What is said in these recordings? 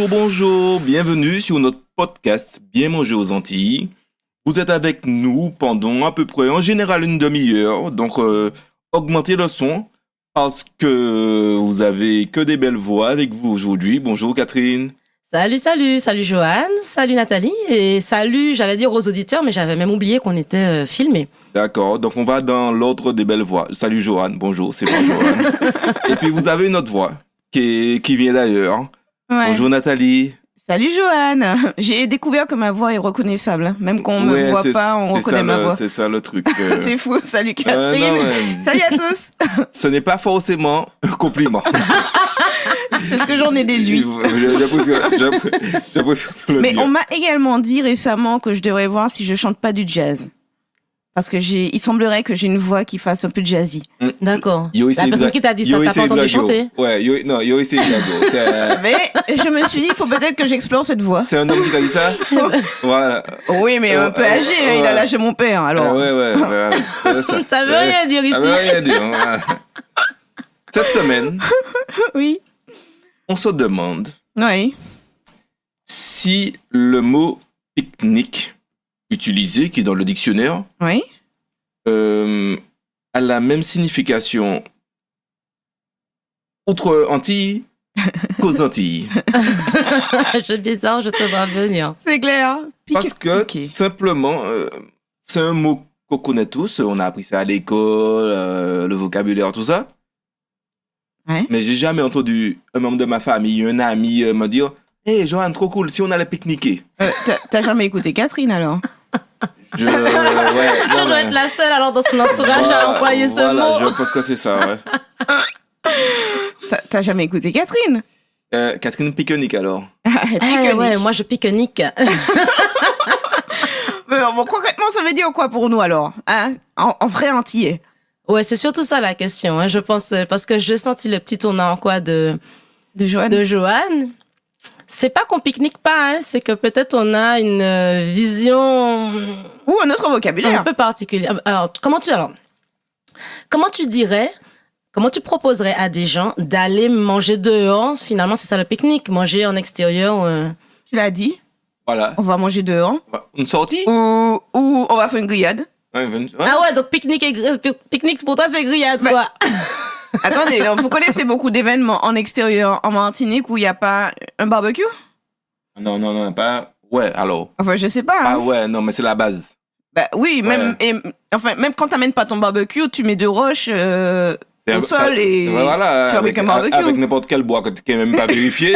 bonjour, bienvenue sur notre podcast Bien manger aux Antilles. Vous êtes avec nous pendant à peu près en général une demi-heure, donc augmentez le son parce que vous avez que des belles voix avec vous aujourd'hui. Bonjour Catherine. Salut Joanne, salut Nathalie et salut, j'allais dire aux auditeurs, mais j'avais même oublié qu'on était filmé. D'accord, donc on va dans l'ordre des belles voix. Salut Joanne, bonjour, c'est moi Joanne. Et puis vous avez une autre voix qui vient d'ailleurs. Ouais. Bonjour Nathalie. Salut Joanne. J'ai découvert que ma voix est reconnaissable. Même quand on me voit pas, on reconnaît ma voix. C'est ça le truc. C'est fou. Salut Catherine. Non, Salut à tous. Ce n'est pas forcément un compliment. C'est ce que j'en ai déduit. Mais on m'a également dit récemment que je devrais voir si je chante pas du jazz. Parce que il semblerait que j'ai une voix qui fasse un peu jazzy. D'accord. La personne qui t'a dit ça, t'as pas entendu chanter? Ouais, yo essayé de Mais je me suis dit, il faut peut-être que j'explore cette voix. C'est un homme qui t'a dit ça? Voilà. Oui, mais un peu âgé, il a lâché mon père, alors. Ouais. Ça veut rien dire ici. Ça veut rien dire. Cette semaine, oui, on se demande si le mot pique-nique utilisé, qui est dans le dictionnaire, oui, a la même signification outre Antilles qu'aux Antilles. C'est bizarre, je te vois venir. c'est clair. Parce que, simplement, c'est un mot qu'on connaît tous, on a appris ça à l'école, le vocabulaire, tout ça. Ouais. Mais j'ai jamais entendu un membre de ma famille, un ami me dire « Hey, Joanne, trop cool, si on allait pique-niquer. » T'as jamais écouté Catherine, alors? Je dois être la seule, alors, dans son entourage à employer ce mot. Je pense que c'est ça, ouais. T'as jamais écouté Catherine? Catherine pique-nique, alors. Ouais, moi, je pique-nique. Bon, concrètement, ça veut dire quoi pour nous, alors? Hein? En vrai antillais? Ouais, c'est surtout ça la question, hein, je pense, parce que j'ai senti le petit tournant, de Joanne. C'est pas qu'on pique-nique pas, hein, c'est que peut-être on a une vision... Ou un autre vocabulaire. Un peu particulier. Alors, comment tu proposerais à des gens d'aller manger dehors? Finalement, c'est ça le pique-nique, manger en extérieur. Tu l'as dit. Voilà. On va manger dehors. Une sortie? Ou on va faire une grillade. Ouais. Ah ouais, donc pique-nique pour toi, c'est grillade, quoi. Attendez, vous connaissez beaucoup d'événements en extérieur en Martinique où il n'y a pas un barbecue? Non, pas... Ouais, alors. Enfin, je sais pas. Hein. Ah ouais, non, mais c'est la base. Bah oui, ouais. Même quand t'amènes pas ton barbecue, tu mets deux roches au sol et voilà, tu fabriques un barbecue. Avec n'importe quel bois que tu n'as même pas vérifié.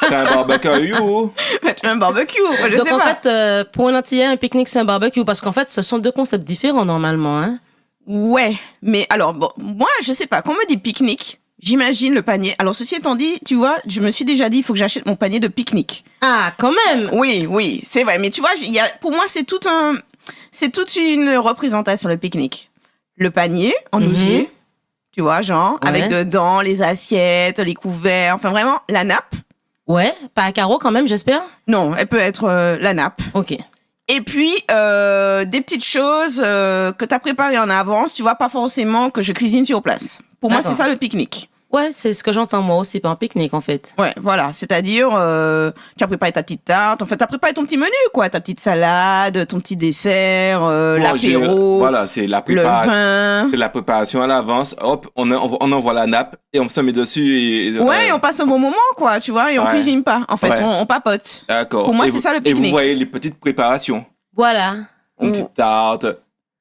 C'est un barbecue. Tu mets un barbecue, je donc sais en pas. fait, pour un Antillais, un pique-nique, c'est un barbecue. Parce qu'en fait, ce sont deux concepts différents normalement. Hein. Ouais, mais alors, bon, moi, je sais pas, quand on me dit pique-nique, j'imagine le panier. Alors, ceci étant dit, tu vois, je me suis déjà dit, il faut que j'achète mon panier de pique-nique. Ah, quand même! Oui, c'est vrai. Mais tu vois, pour moi, c'est toute une représentation, le pique-nique. Le panier, en osier, tu vois, genre, avec dedans les assiettes, les couverts, enfin vraiment, la nappe. Ouais, pas à carreaux quand même, j'espère? Non, elle peut être la nappe. Ok. Et puis, des petites choses que tu as préparées en avance, tu vois, pas forcément que je cuisine sur place. Pour moi, c'est ça le pique-nique. Ouais, c'est ce que j'entends moi aussi, pas un pique-nique en fait. Ouais, voilà, c'est-à-dire, tu as préparé ta petite tarte, en fait, tu as préparé ton petit menu, quoi, ta petite salade, ton petit dessert, l'apéro, voilà, c'est la le vin. C'est la préparation à l'avance, hop, on envoie la nappe et on se met dessus. Et on passe un bon moment, quoi, tu vois, et on cuisine pas, en fait, on papote. D'accord. Pour moi, c'est ça le pique-nique. Et vous voyez les petites préparations. Voilà. Une petite tarte.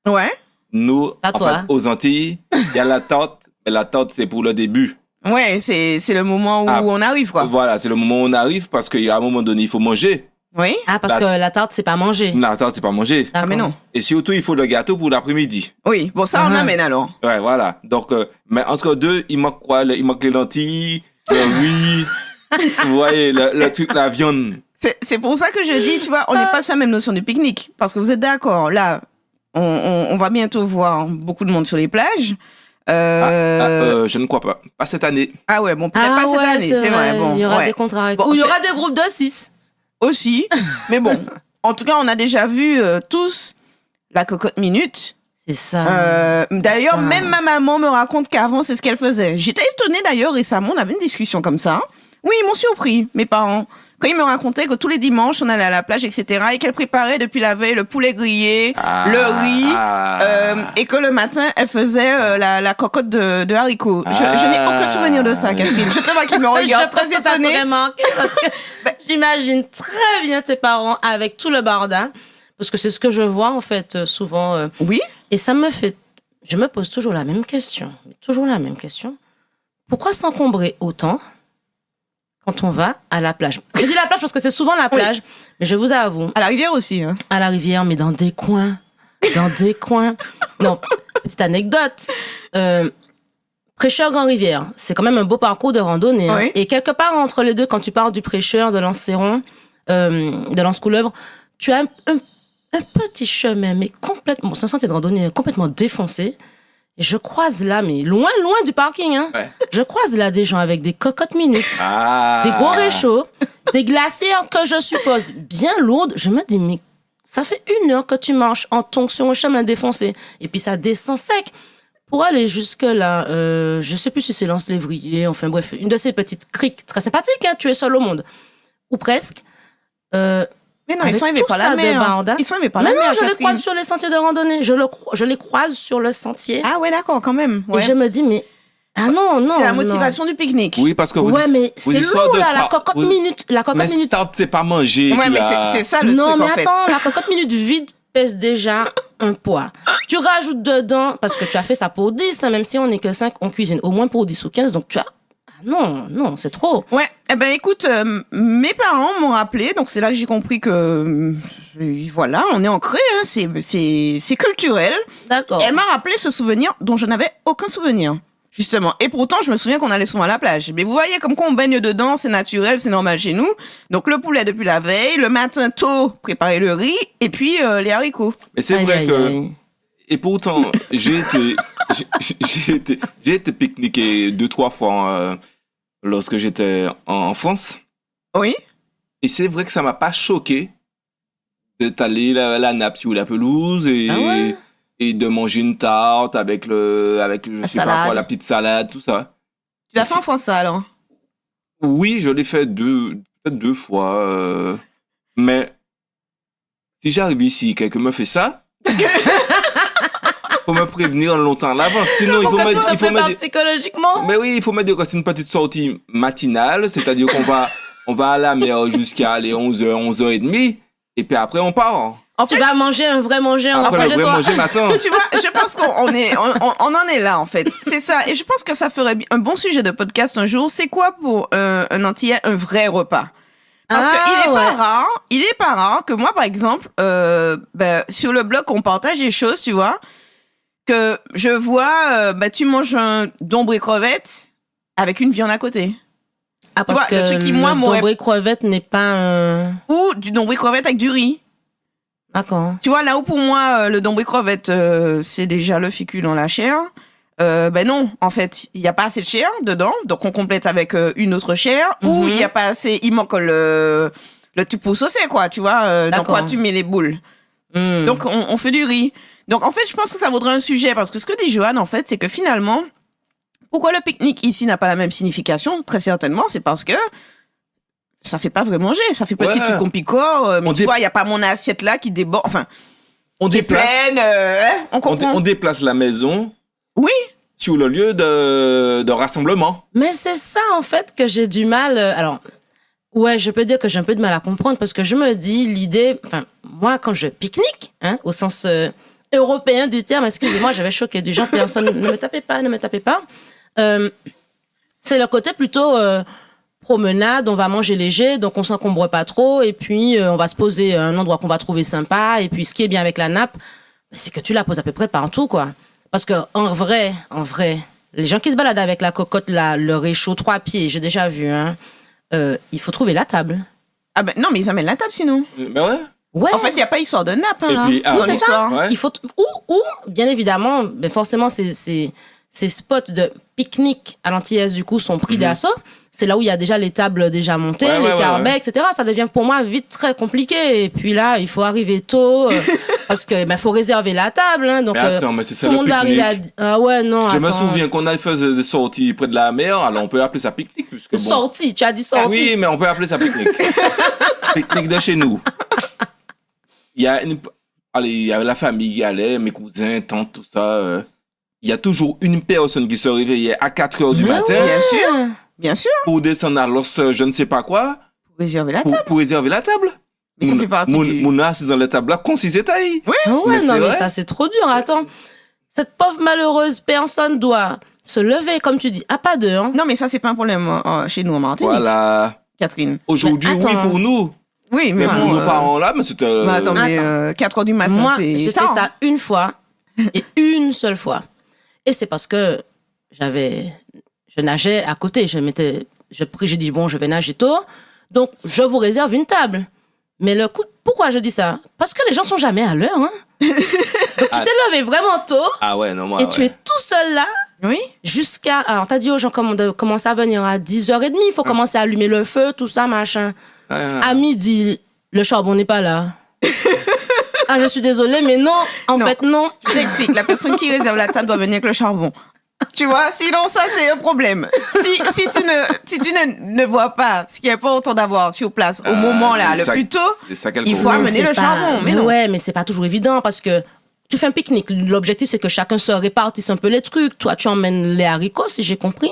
Ouais. Nous, en fait, aux Antilles, il y a la tarte, mais la tarte, c'est pour le début. Ouais, c'est le moment où on arrive, quoi. Voilà, c'est le moment où on arrive parce qu'à un moment donné, il faut manger. Oui. Ah, parce que la tarte, c'est pas manger. La tarte, c'est pas manger. Ah, mais non. Et surtout, il faut le gâteau pour l'après-midi. Oui, bon, ça, on amène alors. Ouais, voilà. Donc, mais entre deux, il manque quoi? Il manque les lentilles, le riz, vous voyez, le truc, la viande. C'est pour ça que je dis, tu vois, on n'est pas sur la même notion du pique-nique. Parce que vous êtes d'accord, là, on va bientôt voir beaucoup de monde sur les plages. Je ne crois pas. Pas cette année. Ah ouais, bon, peut-être pas cette année, c'est vrai. Bon, il y aura des contrats. Ou il y aura des groupes de 6. Aussi. Mais bon, en tout cas, on a déjà vu tous la cocotte minute. C'est ça. D'ailleurs, même ma maman me raconte qu'avant, c'est ce qu'elle faisait. J'étais étonnée d'ailleurs récemment, on avait une discussion comme ça. Oui, ils m'ont surpris, mes parents. quand il me racontait que tous les dimanches, on allait à la plage, etc., et qu'elle préparait depuis la veille le poulet grillé, le riz, et que le matin, elle faisait la cocotte de haricots. Je n'ai aucun souvenir de ça, Catherine. Je te vois qu'il me regarde Je pense très que ça étonnée. t'aurait manqué parce que j'imagine très bien tes parents avec tout le bordel. Parce que c'est ce que je vois, en fait, souvent. Oui. Et ça me fait... Je me pose toujours la même question. Toujours la même question. Pourquoi s'encombrer autant quand on va à la plage? Je dis la plage parce que c'est souvent la plage. Mais je vous avoue... À la rivière aussi. Hein. À la rivière, mais dans des coins. Dans des coins. Non, petite anecdote. Prêcheur Grand Rivière, c'est quand même un beau parcours de randonnée. Hein. Oui. Et quelque part entre les deux, quand tu pars du Prêcheur, de Lanceron, de Lance-Couleuvre, tu as un petit chemin, mais complètement... Bon, c'est un sentier de randonnée complètement défoncé. Et je croise là, mais loin du parking, hein. Ouais. Je croise là des gens avec des cocottes minutes, des gros réchauds, des glacières que je suppose bien lourdes. Je me dis, mais ça fait 1 heure que tu marches en tongs sur un chemin défoncé. Et puis ça descend sec. Pour aller jusque là, je sais plus si c'est Lance-Lévrier, enfin bref, une de ces petites criques très sympathiques, hein, tu es seul au monde. Ou presque. Mais non, Avec ils sont aimés tout par ça la de mer. bordel. Ils sont aimés par Mais la non, mer, je les Catherine. croise sur les sentiers de randonnée. Je les croise sur le sentier. Ah ouais, d'accord, quand même. Ouais. Et je me dis, mais... Ah non. C'est la non. motivation du pique-nique. Oui, parce que Ouais, mais vos c'est histoires lourd, de là, la tarte, cocotte minute. La cocotte Mais minute. tarte, c'est pas manger. Ouais, puis mais là- c'est ça le Non, truc, mais en fait. attends, la cocotte minute vide pèse déjà un poids. Tu rajoutes dedans, parce que tu as fait ça pour 10, hein, même si on n'est que 5, on cuisine au moins pour 10 ou 15, donc tu as... Ah non, c'est trop. Ouais, eh ben écoute, mes parents m'ont rappelé, donc c'est là que j'ai compris que voilà, on est ancré, hein, c'est culturel. D'accord. Elle m'a rappelé ce souvenir dont je n'avais aucun souvenir, justement. Et pourtant, je me souviens qu'on allait souvent à la plage. Mais vous voyez, comme quoi on baigne dedans, c'est naturel, c'est normal chez nous. Donc le poulet depuis la veille, le matin tôt, préparer le riz, et puis les haricots. Mais c'est Aïe, vrai aïe, que... aïe. Et pourtant, j'ai été pique-niquer 2-3 fois lorsque j'étais en France. Oui. Et c'est vrai que ça m'a pas choqué d'étaler la nappe sur la pelouse Ah ouais? et de manger une tarte avec je sais pas salade. quoi, la petite salade, tout ça. Tu l'as fait en France, ça, alors? Oui, je l'ai fait peut-être 2 fois. Mais si j'arrive ici, quelqu'un me fait ça, faut me prévenir longtemps à l'avance. Sinon, il faut Pourquoi tu me te prépares dire. psychologiquement? Mais oui, il faut me dire que c'est une petite sortie matinale, c'est-à-dire on va à la mer jusqu'à les 11h, 11h30, et puis après on part. En Tu fait, vas manger un vrai manger en Après fait le de vrai toi. manger matin. tu vois, je pense qu'on on en est là, en fait. C'est ça. Et je pense que ça ferait un bon sujet de podcast un jour. C'est quoi pour un Antillais un vrai repas? Parce Ah, qu'il ouais. il est pas rare que moi, par exemple, sur le blog, on partage des choses, tu vois, que je vois, tu manges un dombré crevette avec une viande à côté. Ah, Tu parce vois, le que truc qui, le moi, m'aurait- dombré crevette n'est pas un... Ou du dombré crevette avec du riz. D'accord. Tu vois, là où pour moi, le dombré crevette, c'est déjà le fécule dans la chair. Non, en fait, il n'y a pas assez de chair dedans, donc on complète avec une autre chair. Ou il y a pas assez, il manque le tupo saucé, quoi, tu vois, dans D'accord. quoi tu mets les boules. Hmm. Donc on fait du riz. Donc en fait, je pense que ça vaudrait un sujet, parce que ce que dit Joanne, en fait, c'est que finalement, pourquoi le pique-nique ici n'a pas la même signification? Très certainement, c'est parce que ça fait pas vrai manger, ça fait petit Ouais. truc compliqué, mais On tu vois, il y a pas mon assiette là qui déborde, enfin, On qui est déplace, pleine, on comprend. on déplace la maison Oui. sur le lieu de rassemblement. Mais c'est ça, en fait, que j'ai du mal... alors, ouais, je peux dire que j'ai un peu de mal à comprendre parce que je me dis, l'idée... Enfin, moi, quand je pique-nique, hein, au sens européen du terme, excusez-moi, j'avais choqué du genre, personne, ne me tapez pas. C'est le côté plutôt promenade, on va manger léger, donc on s'encombre pas trop, et puis on va se poser à un endroit qu'on va trouver sympa, et puis ce qui est bien avec la nappe, c'est que tu la poses à peu près partout, quoi. Parce que en vrai, les gens qui se baladent avec la cocotte, là, le réchaud 3 pieds, j'ai déjà vu, hein, il faut trouver la table. Ah ben non, mais ils amènent la table sinon. Ben ouais. Ouais. En fait, il n'y a pas histoire de nappe, hein, Et là. puis, dans Oui, c'est ça. l'histoire. Ouais. Il faut ou bien évidemment, ben forcément ces spots de pique-nique à l'antillaise du coup sont pris d'assaut. C'est là où il y a déjà les tables déjà montées, Ouais, les ouais, carbets, ouais. etc. Ça devient pour moi vite très compliqué. Et puis là, il faut arriver tôt Parce que faut réserver la table, hein, donc Mais attends, mais c'est ça tout le le monde va arriver à pique-nique. ah ouais non. Je me attends. souviens qu'on a fait des sorties près de la mer, alors on peut appeler ça pique-nique puisque bon. Sortie, tu as dit sortie. Oui, mais on peut appeler ça pique-nique. Pique-nique de chez nous. Il y a la famille qui allait, mes cousins, tantes, tout ça. Il y a toujours une personne qui se réveillait à 4h du Mais matin ouais. Bien sûr, pour descendre à l'os, je ne sais pas quoi, pour réserver la table. pour réserver la table. Mais ça fait partie du... Mon assise dans la table là, qu'on s'y taille. Oui. Ah ouais, Mais non, c'est mais vrai. ça, c'est trop dur. Attends. Cette pauvre malheureuse personne doit se lever, comme tu dis, à pas d'heure. Non, mais ça, c'est pas un problème chez nous en Martinique, Voilà. Catherine. Aujourd'hui, Mais oui, attends. pour nous. Oui, Mais mais pour bon, nos parents là, mais c'était. mais attends, mais Attends. 4h du matin, Moi, c'est j'ai fait tard. ça une fois et une seule fois. Et c'est parce que je nageais à côté. J'ai dit, bon, je vais nager tôt. Donc, je vous réserve une table. Mais pourquoi je dis ça? Parce que les gens sont jamais à l'heure, hein. Donc, tu t'es levé vraiment tôt Ah ouais, non, moi. et tu es tout seul là Oui. alors, t'as dit aux gens de commencer à venir à 10h30. Il faut commencer à allumer le feu, tout ça, machin. À midi, le charbon n'est pas là. Ah, je suis désolée, mais non. En Non. fait, non. Je t'explique, la personne qui réserve la table doit venir avec le charbon. Tu vois, sinon ça c'est un problème. Si tu ne vois pas ce qui est important d'avoir sur place au moment là, c'est le ça- plus tôt, C'est ça qu'elle il faut propose. amener c'est le charbon, mais non. Ouais, mais c'est pas toujours évident parce que tu fais un pique-nique. L'objectif, c'est que chacun se répartisse un peu les trucs. Toi, tu emmènes les haricots, si j'ai compris.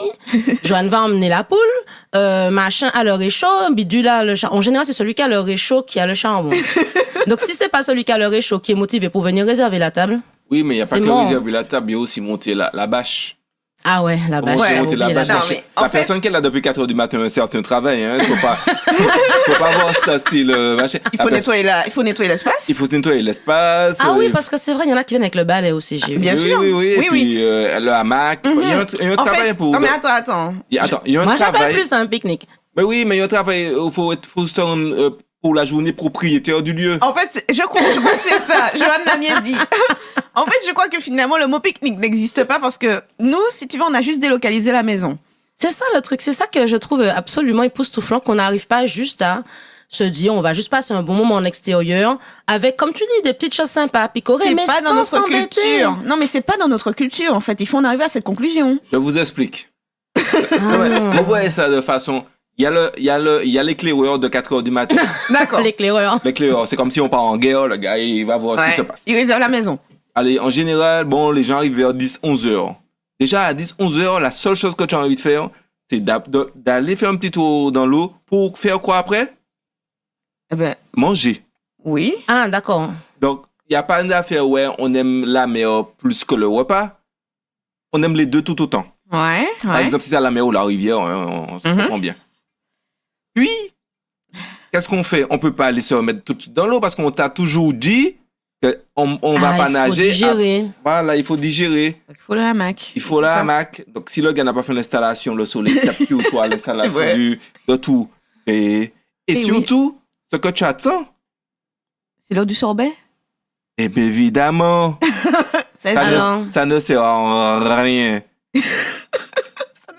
Joanne va emmener la poule. Machin a le réchaud. Bidule a le charbon. En général, c'est celui qui a le réchaud qui a le charbon. Donc, si c'est pas celui qui a le réchaud qui est motivé pour venir réserver la table. Oui, mais il n'y a pas C'est que mort. réserver la table, il y a aussi monter la bâche. Ah ouais, la bâche. Comment Ouais, monter la oublié bâche. Non, Donc, mais en la fait- personne qui est là depuis 4h du matin, un certain travail, hein. Faut pas voir ce style, machin. Il faut nettoyer l'espace. Il faut nettoyer l'espace. Ah oui, parce que c'est vrai, il y en a qui viennent avec le balai aussi, j'ai vu. bien oui, sûr. Oui, oui, Oui, et oui. puis le hamac. Il y a un En travail fait, pour. non mais attends. Il y a un Moi, j'appelle travail. plus ça un pique-nique. Mais oui, mais il y a un travail. Il faut se rendre pour la journée propriétaire du lieu. En fait, je crois que c'est ça. Joanne l'a bien dit. En fait, je crois que finalement, le mot pique-nique n'existe pas parce que nous, si tu veux, on a juste délocalisé la maison. C'est ça le truc, c'est ça que je trouve absolument époustouflant, qu'on n'arrive pas juste à se dire on va juste passer un bon moment en extérieur avec, comme tu dis, des petites choses sympas à picorer, C'est mais pas dans sans notre s'embêter. culture. Non, mais c'est pas dans notre culture, en fait. Il faut en arriver à cette conclusion. Je vous explique. Ah, non. Vous voyez ça de façon. Il y a l'éclaireur de 4h du matin. D'accord. L'éclaireur. L'éclaireur, c'est comme si on part en guerre, le gars, il va voir ce qui se passe. Il réserve la maison. Allez, en général, bon, les gens arrivent vers 10-11 heures. Déjà, à 10-11 heures, la seule chose que tu as envie de faire, c'est d'aller faire un petit tour dans l'eau pour faire quoi après? Eh ben, Manger. oui. Ah, d'accord. Donc, il n'y a pas d'affaire, ouais, on aime la mer plus que le repas. On aime les deux tout autant. Ouais. Par exemple, si c'est à la mer ou la rivière, on se comprend bien. Puis, qu'est-ce qu'on fait? On peut pas aller se remettre tout de suite dans l'eau parce qu'on t'a toujours dit qu'on va pas nager. Il faut digérer. Voilà, il faut digérer. Il faut le hamac. Il faut la hamac. Donc, si le gars n'a pas fait l'installation, le soleil tape sur toi, l'installation C'est vrai. de tout. Et surtout, ce que tu attends, C'est l'heure du sorbet? eh bien, évidemment, C'est ça, ça. Alors. ça ne sert à rien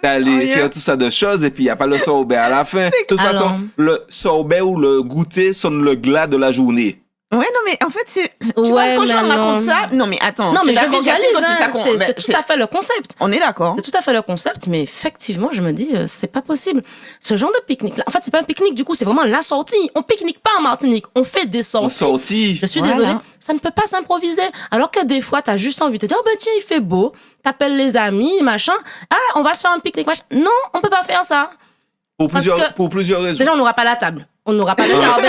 d'aller rien. faire tout ça de choses et puis il n'y a pas le sorbet à la fin. De toute Alors. façon, le sorbet ou le goûter sonne le glas de la journée. Ouais, non, mais en fait, c'est. Tu vois, Ouais, quand je mais raconte non. ça. Non, mais attends. Non, tu es mais je d'accord, visualise, Catherine, hein, c'est ça qu'on- c'est ben, tout à fait le concept. On est d'accord. C'est tout à fait le concept, mais effectivement, je me dis, c'est pas possible. Ce genre de pique-nique-là, en fait, c'est pas un pique-nique, du coup, c'est vraiment la sortie. On pique-nique pas en Martinique, on fait des On sorties. sortit. Je suis Voilà. désolée, ça ne peut pas s'improviser. Alors que des fois, t'as juste envie de te dire, oh ben tiens, il fait beau, t'appelles les amis, machin. Ah, on va se faire un pique-nique, machin. Non, on peut pas faire ça. Pour Parce plusieurs raisons. Déjà, on n'aura pas la table, on n'aura pas le sorbet,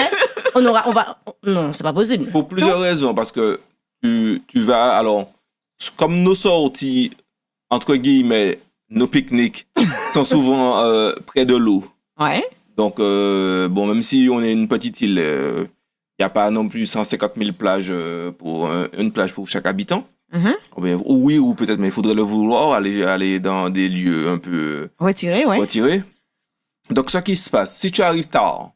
non, c'est pas possible. Pour plusieurs raisons, parce que tu vas, alors, comme nos sorties, entre guillemets, nos pique-niques sont souvent près de l'eau. Ouais. Donc, bon, même si on est une petite île, il n'y a pas non plus 150 000 plages pour une plage pour chaque habitant. Mhm. Oui, ou peut-être, mais il faudrait le vouloir, aller dans des lieux un peu Retiré, ouais. retirés. Donc, ce qui se passe, si tu arrives tard,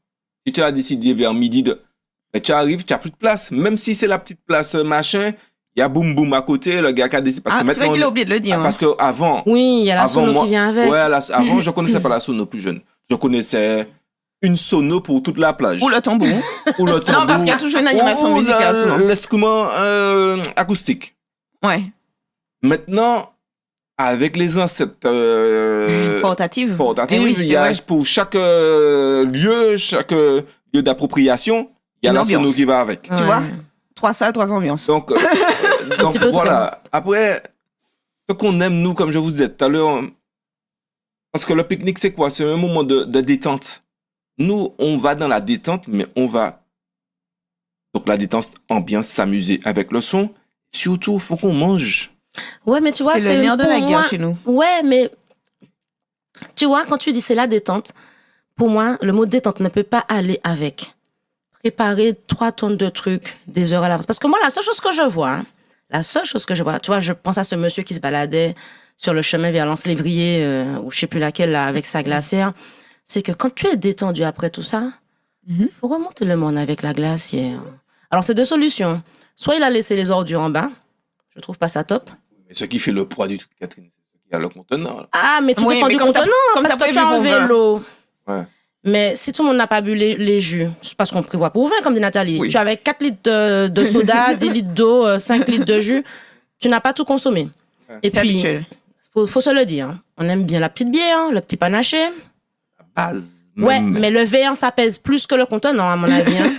si tu as décidé vers midi mais tu arrives, tu n'as plus de place. Même si c'est la petite place machin, il y a boum boum à côté, le gars qui a décidé. Parce Ah, que c'est vrai maintenant, qu'il a oublié de le dire. parce que avant, Oui, il y a la avant sono moi- qui vient avec. ouais, avant, je connaissais pas la sono plus jeune. Je connaissais une sono pour toute la plage. Ou le tambour. Ou le tambour. Non, parce qu'il y a toujours une animation ou musicale. souvent. l'instrument acoustique. Ouais. Maintenant, avec les insectes Portative. portatifs, Eh oui, il y c'est a vrai. pour chaque lieu d'appropriation, il y a Une la sono ambiance. qui va avec. Tu vois 3 salles, 3 ambiances. Donc, petit peu voilà. Après, ce qu'on aime, nous, comme je vous disais tout à l'heure, parce que le pique-nique, c'est quoi? C'est un moment de détente. Nous, on va dans la détente, mais on va... Donc, la détente, ambiance, s'amuser avec le son. Surtout, il faut qu'on mange. Ouais, mais tu vois, C'est le nerf de pour la moi- guerre chez nous. Ouais, mais tu vois, quand tu dis c'est la détente, pour moi, le mot détente ne peut pas aller avec préparer 3 tonnes de trucs des heures à l'avance. Parce que moi, la seule chose que je vois, tu vois, je pense à ce monsieur qui se baladait sur le chemin vers l'Anse-Lévrier, ou je sais plus laquelle, là, avec sa glacière, c'est que quand tu es détendu après tout ça, faut remonter le monde avec la glacière. Alors, c'est 2 solutions. Soit il a laissé les ordures en bas, je trouve pas ça top. Mais ce qui fait le poids du truc, Catherine, c'est qu'il y a le contenant. Là. Ah, mais tu Oui, dépends mais du comme contenant, comme parce t'as que tu as prévu enlevé pour 20. l'eau. Ouais. Mais si tout le monde n'a pas bu les jus, c'est parce qu'on prévoit pour 20, comme dit Nathalie. Oui. Tu avais 4 litres de soda, 10 litres d'eau, 5 litres de jus. Tu n'as pas tout consommé. Ouais. Et C'est puis, habituel. faut se le dire. On aime bien la petite bière, le petit panaché. Base. Ouais, même. mais le verre, ça pèse plus que le contenant, à mon avis. Hein.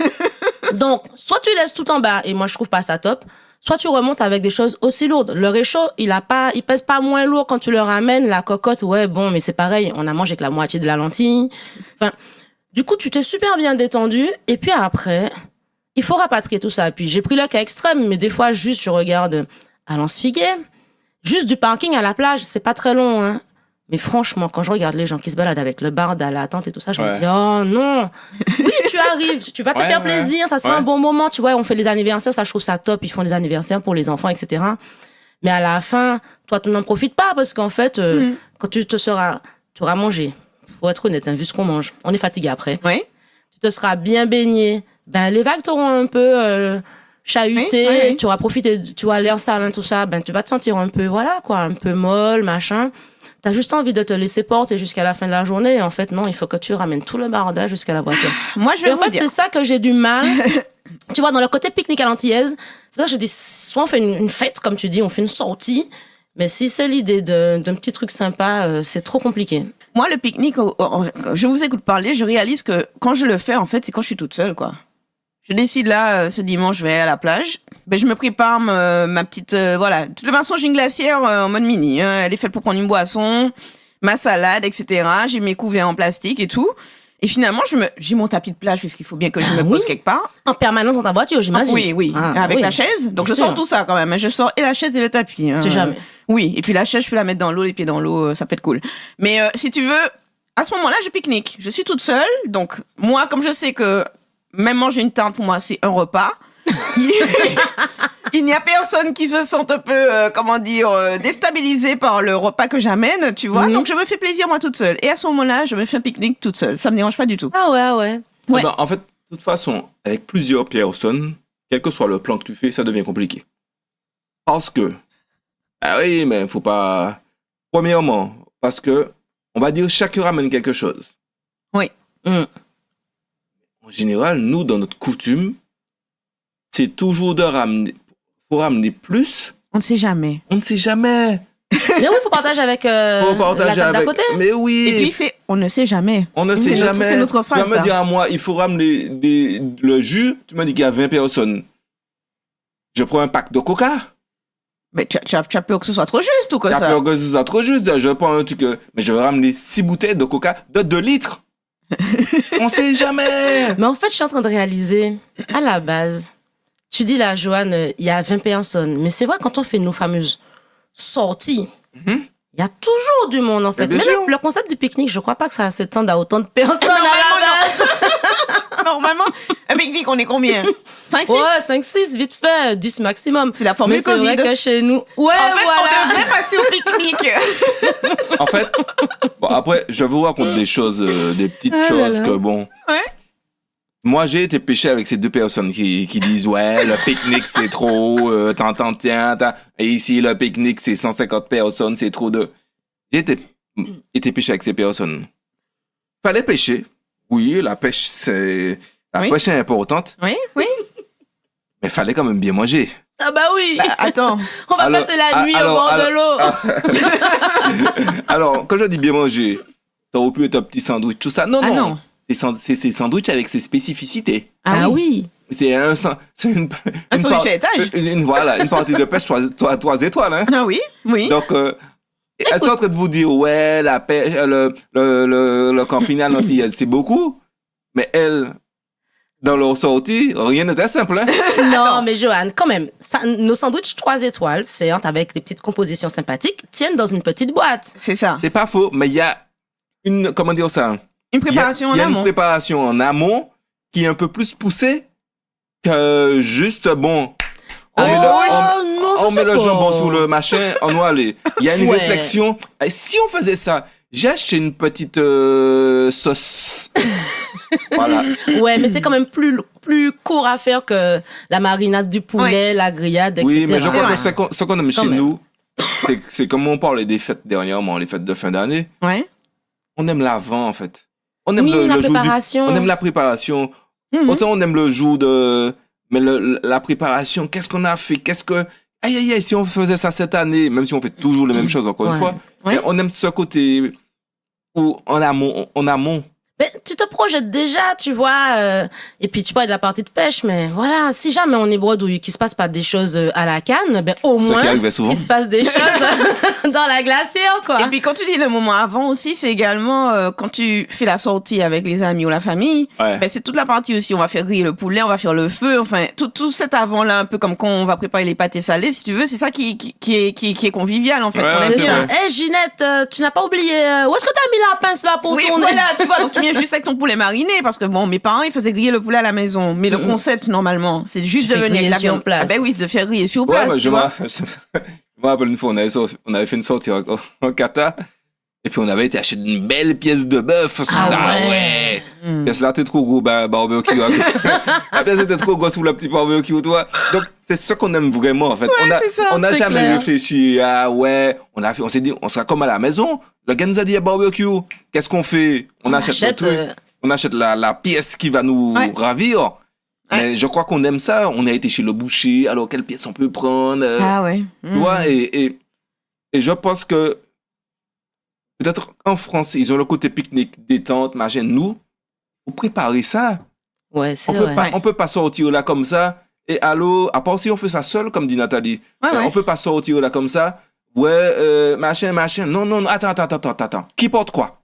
Donc, soit tu laisses tout en bas, et moi, je trouve pas ça top. Soit tu remontes avec des choses aussi lourdes. Le réchaud, il pèse pas moins lourd quand tu le ramènes. La cocotte, ouais, bon, mais c'est pareil. On a mangé avec la moitié de la lentille. Enfin, du coup, tu t'es super bien détendu. Et puis après, il faut rapatrier tout ça. Puis j'ai pris le cas extrême, mais des fois, juste, je regarde à l'Anse-Figuier. Juste du parking à la plage, c'est pas très long, hein. Mais franchement, quand je regarde les gens qui se baladent avec le barde à la tente et tout ça, je me Ouais. dis, oh non. Oui, tu arrives, tu vas te Ouais, faire ouais. plaisir, ça sera Ouais. un bon moment. Tu vois, on fait les anniversaires, ça, je trouve ça top. Ils font les anniversaires pour les enfants, etc. Mais à la fin, toi, tu n'en profites pas parce qu'en fait, quand tu auras mangé. Faut être honnête, hein, vu ce qu'on mange. On est fatigué après. Oui. Tu te seras bien baigné. Ben, les vagues t'auront un peu chahuté. Oui, oui. Tu auras profité, tu vois, l'air salin, tout ça. Ben, tu vas te sentir un peu, voilà, quoi, un peu molle, machin. T'as juste envie de te laisser porter jusqu'à la fin de la journée. Et en fait, non, il faut que tu ramènes tout le bardage jusqu'à la voiture. Moi, je vais Et en vous fait, dire. c'est ça que j'ai du mal. Tu vois, dans le côté pique-nique à l'antillaise, c'est pour ça que je dis, soit on fait une fête, comme tu dis, on fait une sortie. Mais si c'est l'idée d'un petit truc sympa, c'est trop compliqué. Moi, le pique-nique, je vous écoute parler, je réalise que quand je le fais, en fait, c'est quand je suis toute seule, quoi. Je décide là, ce dimanche, je vais à la plage. Ben, je me prépare ma petite, voilà. De toute façon, j'ai une glacière en mode mini. Hein. Elle est faite pour prendre une boisson, ma salade, etc. J'ai mes couverts en plastique et tout. Et finalement, j'ai mon tapis de plage puisqu'il faut bien que je me pose oui. quelque part. En permanence dans ta voiture, j'imagine. Oui, oui. Ah, Avec oui. la chaise. Donc, Bien je sors sûr. tout ça quand même. Je sors et la chaise et le tapis. Hein. C'est jamais. Oui. Et puis la chaise, je peux la mettre dans l'eau, les pieds dans l'eau, ça peut être cool. Mais si tu veux, à ce moment-là, je pique-nique. Je suis toute seule. Donc, moi, comme je sais que même manger une tarte, pour moi, c'est un repas. Il n'y a personne qui se sente un peu, déstabilisé par le repas que j'amène, tu vois. Mhm. Donc, je me fais plaisir, moi, toute seule. Et à ce moment-là, je me fais un pique-nique toute seule. Ça me dérange pas du tout. Ah ouais, ah ouais. Ouais. Ben, en fait, de toute façon, avec plusieurs personnes, quel que soit le plan que tu fais, ça devient compliqué. Parce que, ah oui, mais faut pas. Premièrement, parce que, on va dire, chacun ramène quelque chose. Mm. En général, nous, dans notre coutume, c'est toujours de ramener. Faut ramener plus. On ne sait jamais. On ne sait jamais. Mais oui, il faut partager avec Faut la partager table d'à avec. côté. Mais oui. Et puis, on ne sait jamais. On ne sait C'est notre- jamais. c'est notre phrase, Tu vas me ça. dire à moi, il faut ramener le jus. Tu m'as dit qu'il y a 20 personnes. Je prends un pack de coca. Mais tu as peur que ce soit trop juste ou que T'as ça? peur que ce soit trop juste. Je prends un truc. Mais je vais ramener 6 bouteilles de coca de 2 litres. On sait jamais. Mais en fait, je suis en train de réaliser, à la base, tu dis là, Joanne, il y a 20 personnes. Mais c'est vrai, quand on fait nos fameuses sorties, Mhm. il y a toujours du monde, en fait. bien Même sûr. le concept du pique-nique, je crois pas que ça s'étende à autant de personnes à Normalement, la base. Normalement, un pique-nique, on est combien? 5, 6? Ouais, 5, 6, vite fait, 10 maximum. C'est la formule Mais c'est vrai Covid. que chez nous... Ouais, En fait, voilà. on devrait passer au pique-nique. En fait, bon, après, je vous raconte des choses, des petites Ah là choses là. que bon. Ouais. Moi, j'ai été pêché avec ces 2 personnes qui disent ouais, le pique-nique c'est trop, tiens, et ici le pique-nique c'est 150 personnes, c'est trop de. J'ai été pêché avec ces personnes. Fallait pêcher. Oui, la pêche, pêche est importante, Oui. mais fallait quand même bien manger. Ah bah oui. Bah, attends. On va passer la nuit au bord de l'eau. Alors, quand je dis bien manger, ça aurait pu être un petit sandwich, tout ça. Non. C'est sandwich avec ses spécificités. Ah oui. C'est un sandwich à étage. Une partie de pêche 3 étoiles. Hein. Ah oui. Donc, elles sont en train de vous dire, ouais, la pêche, le camping Antilles, c'est beaucoup. Mais elles, dans leur sortie, rien n'était simple. Hein. Non, mais Joanne, quand même, nos sandwichs 3 étoiles, séantes avec des petites compositions sympathiques, tiennent dans une petite boîte. C'est ça. C'est pas faux, mais il y a une, comment dire ça? Une préparation en amont. Il y a une préparation en amont qui est un peu plus poussée que juste, bon, on met le jambon sous le machin, on doit aller. Il y a une réflexion. Et si on faisait ça, j'ai acheté une petite sauce. Voilà. Ouais, mais c'est quand même plus court à faire que la marinade du poulet, la grillade, etc. Oui, mais je crois que ce qu'on aime chez nous, c'est comme on parlait des fêtes dernièrement, les fêtes de fin d'année. Ouais. On aime l'avant, en fait. On aime la jour préparation. on aime la préparation. Autant on aime le jour de... Mais la préparation, qu'est-ce qu'on a fait? Aïe, si on faisait ça cette année, même si on fait toujours les mêmes choses encore une fois, on aime ce côté où en amont. Mais tu te projettes déjà, tu vois, et puis tu parles de la partie de pêche, mais voilà, si jamais on est bredouille, qu'il se passe pas des choses à la canne, ben au moins, il se passe des choses dans la glacière, quoi. Et puis quand tu dis le moment avant aussi, c'est également quand tu fais la sortie avec les amis ou la famille, ben c'est toute la partie aussi, on va faire griller le poulet, on va faire le feu, enfin, tout cet avant-là, un peu comme quand on va préparer les pâtés salés, si tu veux, c'est ça qui est convivial, en fait. Ginette, tu n'as pas oublié, où est-ce que t'as mis la pince là pour tourner? Oui, voilà, tu vois, donc tu juste avec ton poulet mariné, parce que bon, mes parents, ils faisaient griller le poulet à la maison. Mais le concept, normalement, c'est juste de venir avec la viande. Place. Ah ben oui, c'est de faire griller sur place. Ouais, je me rappelle une fois, on avait fait une sortie en Qatar, et puis on avait été acheter une belle pièce de bœuf. Ouais. Pièce là, t'es trop gros, barbecue. La pièce était trop grosse pour le petit barbecue, toi. Donc, c'est ce qu'on aime vraiment, en fait. On n'a jamais réfléchi à, on s'est dit, on sera comme à la maison. Le gars nous a dit, barbecue, qu'est-ce qu'on fait? On achète le truc. On achète la pièce qui va nous ravir. Mais je crois qu'on aime ça. On a été chez le boucher. Alors, quelle pièce on peut prendre? Tu vois, et je pense que peut-être en France, ils ont le côté pique-nique, détente, machin. Nous, faut préparer ça. Ouais, c'est vrai. On peut pas sortir là comme ça. Et allô, à part si on fait ça seul, comme dit Nathalie. On peut pas sortir là comme ça. Machin. Non, attends. Qui porte quoi?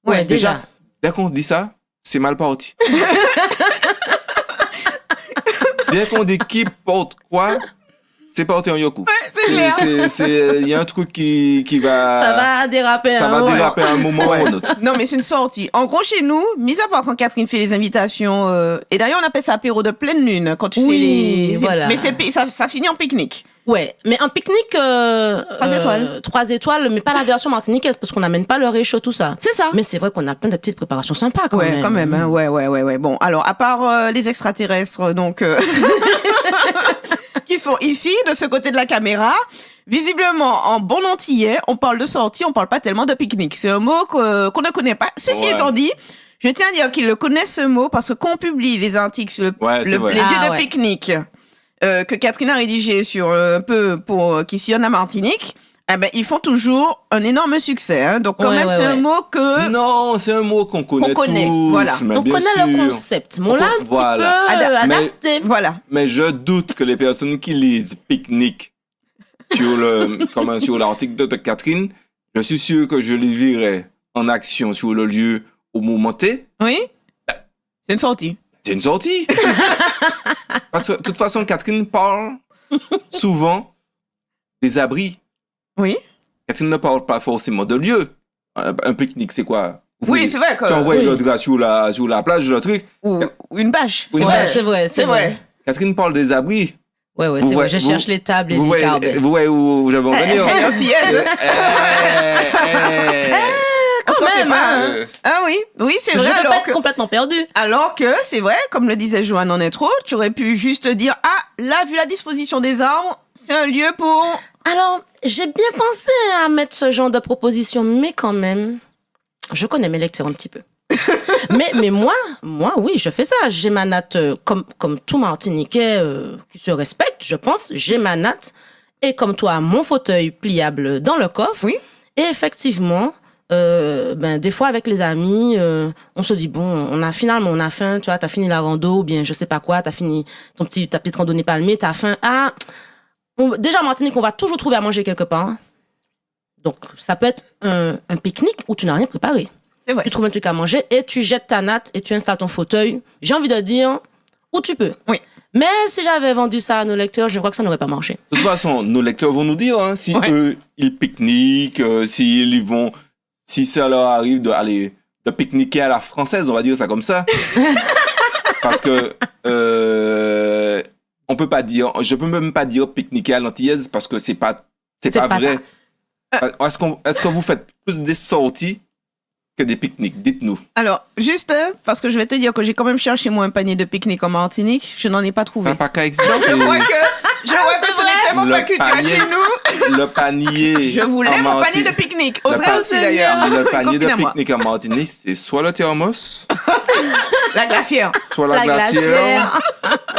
Ouais, déjà. Dès qu'on dit ça, c'est mal parti. Dès qu'on dit qui porte quoi, c'est parti en yoku. Ouais, c'est clair. Il y a un truc qui va... Ça va déraper à un moment ou un autre. Non, mais c'est une sortie. En gros, chez nous, mis à part quand Catherine fait les invitations, et d'ailleurs, on appelle ça apéro de pleine lune, quand tu fais les... voilà. Mais ça finit en pique-nique. Ouais, mais un pique-nique 3 étoiles. 3 étoiles, mais pas la version martiniquaise parce qu'on n'amène pas le réchaud, tout ça. C'est ça. Mais c'est vrai qu'on a plein de petites préparations sympas quand même. Ouais, quand même. Hein. Ouais. Bon, alors à part les extraterrestres, donc qui sont ici, de ce côté de la caméra, visiblement en bon antillais, on parle de sortie, on parle pas tellement de pique-nique. C'est un mot qu'on ne connaît pas. Ceci étant dit, je tiens à dire qu'ils le connaissent ce mot parce que quand on publie les articles sur les lieux de pique-nique. Que Catherine a rédigé sur un peu pour qui sillonne la Martinique, ils font toujours un énorme succès. Hein. Donc quand même, c'est un mot que... Non, c'est un mot qu'on connaît tous. Voilà. On connaît le concept, mais on l'a un petit peu adapté. Voilà. Mais je doute que les personnes qui lisent pique-nique sur l'article de Catherine, je suis sûr que je les verrai en action sur le lieu au moment T. Oui. C'est une sortie. C'est une sortie. Parce que de toute façon, Catherine parle souvent des abris. Oui. Catherine ne parle pas forcément de lieu. Un pique-nique, c'est quoi? C'est vrai. Tu envoies le drap sur la plage, le truc. Ou une bâche. C'est vrai. Catherine parle des abris. Ouais, c'est vrai. Je cherche les tables et les carbets. Vous voyez où j'avais en venir? Quand même, Ah oui, c'est vrai. Je peux pas être complètement perdu. Alors que, c'est vrai, comme le disait Joanne en intro, tu aurais pu juste dire, là, vu la disposition des arbres, c'est un lieu pour... Alors, j'ai bien pensé à mettre ce genre de proposition, mais quand même, je connais mes lecteurs un petit peu. Mais moi, oui, je fais ça. J'ai ma natte, comme tout Martiniquais qui se respecte, je pense, j'ai ma natte. Et comme toi, mon fauteuil pliable dans le coffre. Oui. Et effectivement, des fois avec les amis, on se dit bon, on a faim, tu vois, t'as fini la rando, ou bien je sais pas quoi, t'as fini ta petite randonnée palmée, t'as faim. Déjà en Martinique, on va toujours trouver à manger quelque part. Donc ça peut être un pique-nique où tu n'as rien préparé. C'est vrai. Tu trouves un truc à manger et tu jettes ta natte et tu installes ton fauteuil. J'ai envie de dire où tu peux. Oui. Mais si j'avais vendu ça à nos lecteurs, je crois que ça n'aurait pas marché. De toute façon, nos lecteurs vont nous dire si eux, ils pique-niquent, si ça leur arrive de pique-niquer à la française, on va dire ça comme ça. Parce que je peux même pas dire pique-niquer à l'antillaise parce que c'est pas vrai. Est-ce que vous faites plus des sorties que des pique-niques? Dites-nous. Alors, juste parce que je vais te dire que j'ai quand même cherché moi un panier de pique-nique en Martinique, je n'en ai pas trouvé. Un paquet existe. Je vois que ce n'est tellement pas culturel chez nous. Le panier. Je voulais mon panier de pique-nique. Audrey aussi d'ailleurs. Le panier de pique-nique en Martinique, c'est soit le thermos, la glacière, soit la glacière.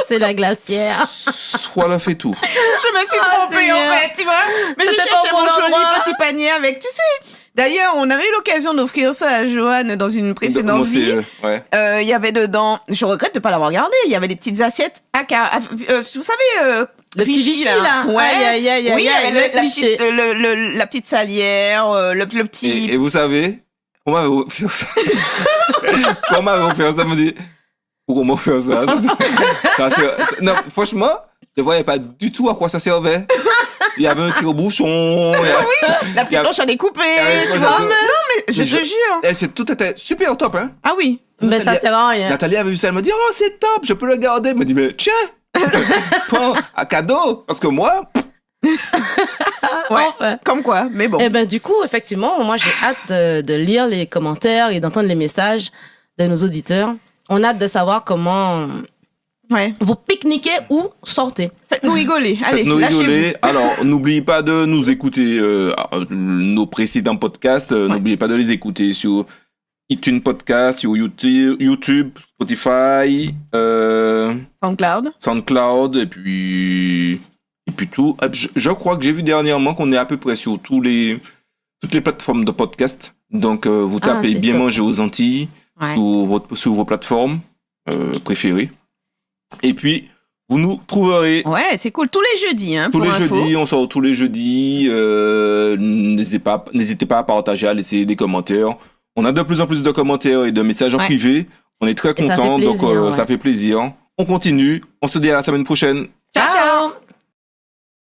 C'est la glacière. Soit le fait tout. Je me suis trompée en fait, tu vois. Mais je cherchais mon joli petit panier avec, tu sais. D'ailleurs, on avait eu l'occasion d'offrir ça à Joanne dans une précédente vie. Il y avait dedans, je regrette de pas l'avoir gardé, il y avait des petites assiettes vous savez, le petit Vichy là. Ouais. Oui, la petite salière, le petit. Et vous savez, on m'avait offert ça. On m'avait offert ça, me dit, pourquoi on m'a offert ça? Non, franchement, je voyais pas du tout à quoi ça servait. Il y avait un tire-bouchon. La petite planche à découper, tu vois. Non, mais je te jure. Tout était super top, hein. Ah oui. Mais ça sert à rien. Nathalie avait vu ça, elle m'a dit, oh, c'est top, je peux le garder. Elle m'a dit, mais tiens, prends un cadeau. Parce que moi. Ouais, comme quoi, mais bon. Et du coup, effectivement, moi, j'ai hâte de lire les commentaires et d'entendre les messages de nos auditeurs. On a hâte de savoir comment vous pique-niquez ou sortez. Faites-nous rigoler. Allez, faites-nous rigoler. vous. Alors, n'oubliez pas de nous écouter nos précédents podcasts. N'oubliez pas de les écouter sur iTunes Podcast, sur YouTube, Spotify, SoundCloud, et puis tout. Je crois que j'ai vu dernièrement qu'on est à peu près sur toutes les plateformes de podcast. Donc, vous tapez Bien manger aux Antilles sur vos plateformes préférées. Et puis, vous nous trouverez. Ouais, c'est cool. Tous les jeudis, hein. Tous les jeudis, on sort tous les jeudis. N'hésitez pas à partager, à laisser des commentaires. On a de plus en plus de commentaires et de messages en privé. On est très contents, donc ça fait plaisir. On continue. On se dit à la semaine prochaine. Ciao.